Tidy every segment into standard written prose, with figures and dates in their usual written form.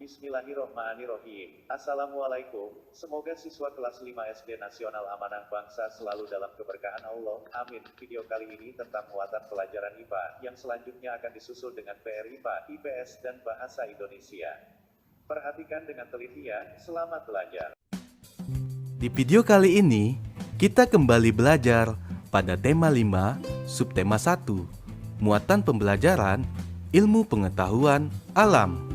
Bismillahirrohmanirrohim. Assalamualaikum. Semoga siswa kelas 5 SD Nasional Amanah Bangsa selalu dalam keberkahan Allah. Amin. Video kali ini tentang muatan pelajaran IPA, yang selanjutnya akan disusul dengan PR IPA, IPS, dan Bahasa Indonesia. Perhatikan dengan teliti ya. Selamat belajar. Di video kali ini, kita kembali belajar pada tema 5, subtema 1, muatan pembelajaran ilmu pengetahuan alam.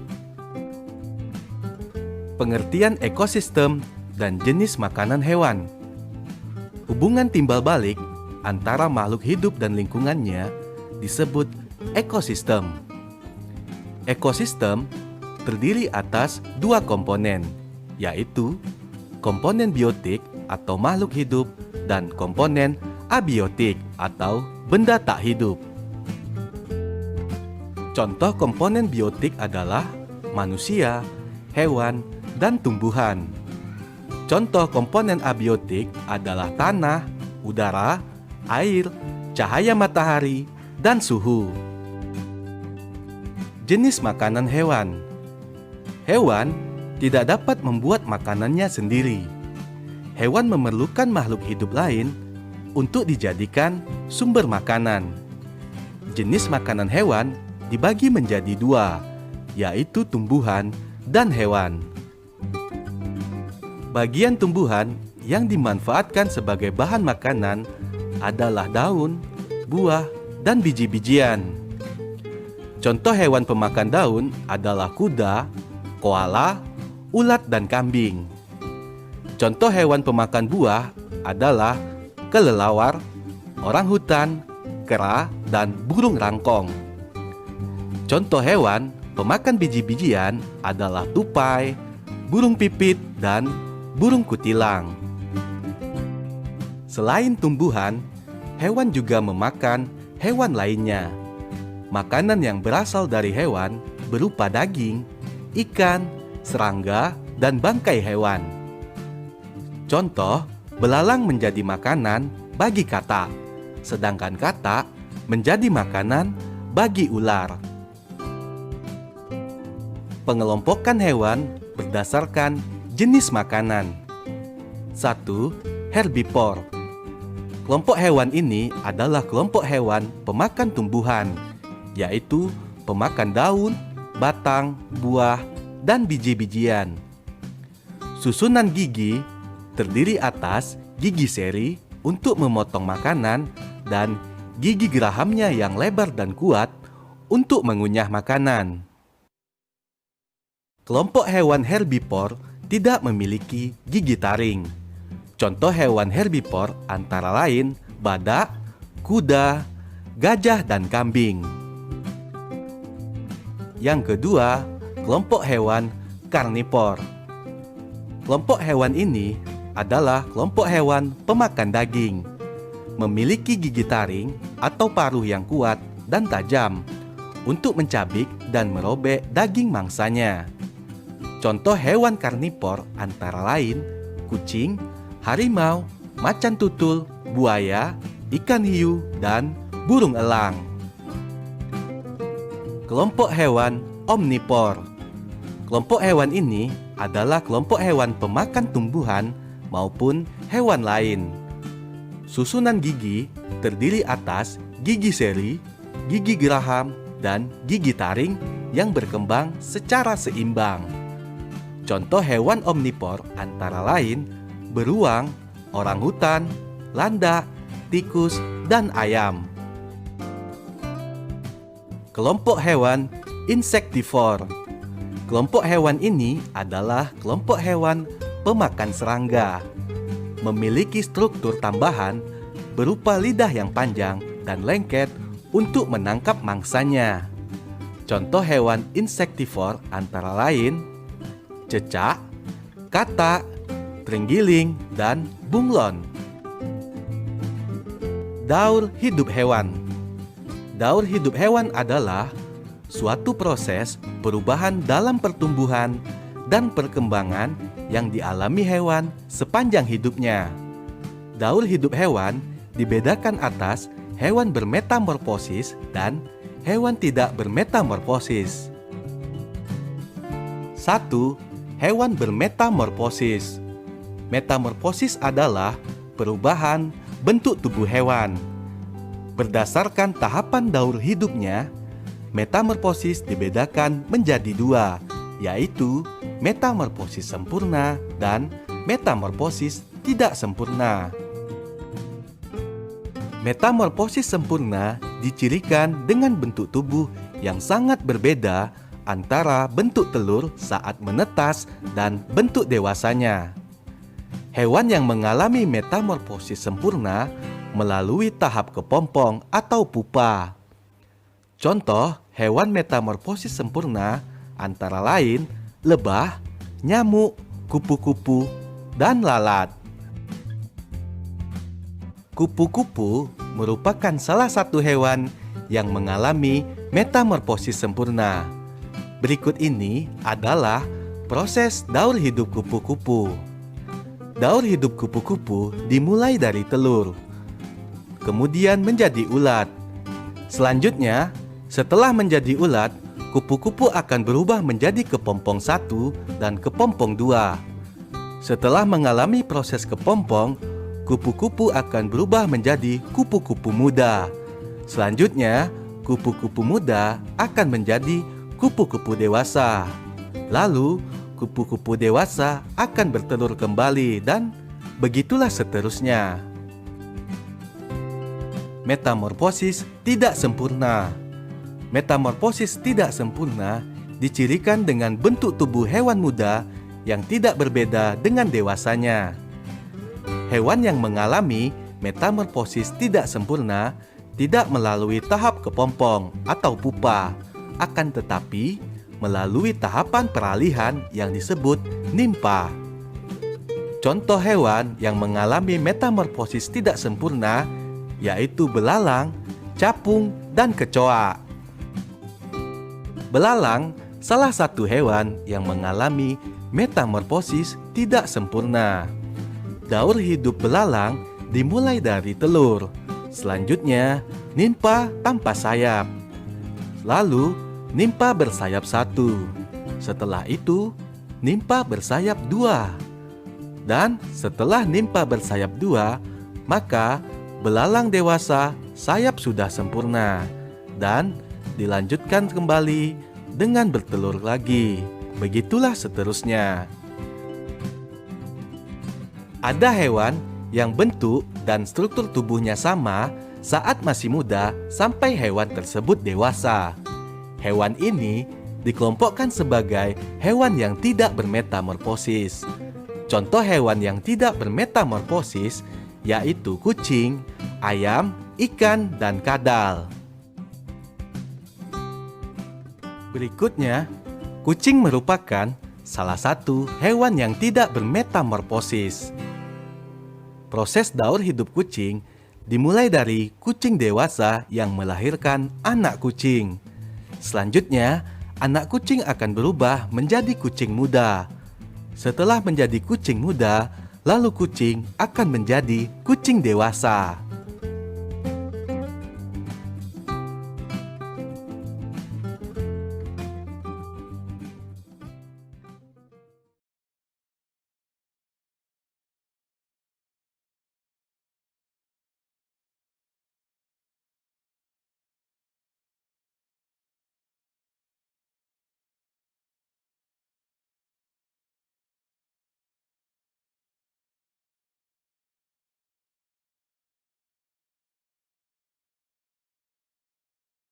Pengertian ekosistem dan jenis makanan hewan. Hubungan timbal balik antara makhluk hidup dan lingkungannya disebut ekosistem. Ekosistem terdiri atas dua komponen, yaitu komponen biotik atau makhluk hidup dan komponen abiotik atau benda tak hidup. Contoh komponen biotik adalah manusia, hewan, dan tumbuhan. Contoh komponen abiotik adalah tanah, udara, air, cahaya matahari, dan suhu. Jenis makanan hewan. Hewan tidak dapat membuat makanannya sendiri. Hewan memerlukan makhluk hidup lain untuk dijadikan sumber makanan. Jenis makanan hewan dibagi menjadi dua, yaitu tumbuhan dan hewan. Bagian tumbuhan yang dimanfaatkan sebagai bahan makanan adalah daun, buah, dan biji-bijian. Contoh hewan pemakan daun adalah kuda, koala, ulat, dan kambing. Contoh hewan pemakan buah adalah kelelawar, orangutan, kera, dan burung rangkong. Contoh hewan pemakan biji-bijian adalah tupai, burung pipit, dan burung kutilang. Selain tumbuhan, hewan juga memakan hewan lainnya. Makanan yang berasal dari hewan berupa daging, ikan, serangga, dan bangkai hewan. Contoh, belalang menjadi makanan bagi katak, sedangkan katak menjadi makanan bagi ular. Pengelompokan hewan berdasarkan jenis makanan. 1. Herbivore. Kelompok hewan ini adalah kelompok hewan pemakan tumbuhan, yaitu pemakan daun, batang, buah, dan biji-bijian. Susunan gigi terdiri atas gigi seri untuk memotong makanan dan gigi gerahamnya yang lebar dan kuat untuk mengunyah makanan. Kelompok hewan herbivore tidak memiliki gigi taring. Contoh hewan herbivore antara lain badak, kuda, gajah, dan kambing. Yang kedua, kelompok hewan karnivor. Kelompok hewan ini adalah kelompok hewan pemakan daging, memiliki gigi taring atau paruh yang kuat dan tajam untuk mencabik dan merobek daging mangsanya. Contoh hewan karnivor antara lain kucing, harimau, macan tutul, buaya, ikan hiu, dan burung elang. Kelompok hewan omnivor. Kelompok hewan ini adalah kelompok hewan pemakan tumbuhan maupun hewan lain. Susunan gigi terdiri atas gigi seri, gigi geraham, dan gigi taring yang berkembang secara seimbang. Contoh hewan omnivor antara lain beruang, orangutan, landak, tikus, dan ayam. Kelompok hewan insektivor. Kelompok hewan ini adalah kelompok hewan pemakan serangga, memiliki struktur tambahan berupa lidah yang panjang dan lengket untuk menangkap mangsanya. Contoh hewan insektivor antara lain cecak, katak, terenggiling, dan bunglon. Daur hidup hewan. Daur hidup hewan adalah suatu proses perubahan dalam pertumbuhan dan perkembangan yang dialami hewan sepanjang hidupnya. Daur hidup hewan dibedakan atas hewan bermetamorfosis dan hewan tidak bermetamorfosis. 1. Hewan bermetamorfosis. Metamorfosis adalah perubahan bentuk tubuh hewan. Berdasarkan tahapan daur hidupnya, metamorfosis dibedakan menjadi dua, yaitu metamorfosis sempurna dan metamorfosis tidak sempurna. Metamorfosis sempurna dicirikan dengan bentuk tubuh yang sangat berbeda antara bentuk telur saat menetas dan bentuk dewasanya. Hewan yang mengalami metamorfosis sempurna melalui tahap kepompong atau pupa. Contoh hewan metamorfosis sempurna antara lain lebah, nyamuk, kupu-kupu, dan lalat. Kupu-kupu merupakan salah satu hewan yang mengalami metamorfosis sempurna. Berikut ini adalah proses daur hidup kupu-kupu. Daur hidup kupu-kupu dimulai dari telur, kemudian menjadi ulat. Selanjutnya, setelah menjadi ulat, kupu-kupu akan berubah menjadi kepompong 1 dan kepompong 2. Setelah mengalami proses kepompong, kupu-kupu akan berubah menjadi kupu-kupu muda. Selanjutnya, kupu-kupu muda akan menjadi kupu-kupu dewasa. Lalu, kupu-kupu dewasa akan bertelur kembali dan begitulah seterusnya. Metamorfosis tidak sempurna. Metamorfosis tidak sempurna dicirikan dengan bentuk tubuh hewan muda yang tidak berbeda dengan dewasanya. Hewan yang mengalami metamorfosis tidak sempurna tidak melalui tahap kepompong atau pupa, akan tetapi melalui tahapan peralihan yang disebut nimpa. Contoh hewan yang mengalami metamorfosis tidak sempurna yaitu belalang, capung, dan kecoa. Belalang salah satu hewan yang mengalami metamorfosis tidak sempurna. Daur hidup belalang dimulai dari telur, selanjutnya nimpa tanpa sayap, lalu nimpa bersayap 1, setelah itu nimpa bersayap 2, dan setelah nimpa bersayap 2, maka belalang dewasa sayap sudah sempurna dan dilanjutkan kembali dengan bertelur lagi. Begitulah seterusnya. Ada hewan yang bentuk dan struktur tubuhnya sama saat masih muda sampai hewan tersebut dewasa. Hewan ini dikelompokkan sebagai hewan yang tidak bermetamorfosis. Contoh hewan yang tidak bermetamorfosis yaitu kucing, ayam, ikan, dan kadal. Berikutnya, kucing merupakan salah satu hewan yang tidak bermetamorfosis. Proses daur hidup kucing dimulai dari kucing dewasa yang melahirkan anak kucing. Selanjutnya, anak kucing akan berubah menjadi kucing muda. Setelah menjadi kucing muda, lalu kucing akan menjadi kucing dewasa.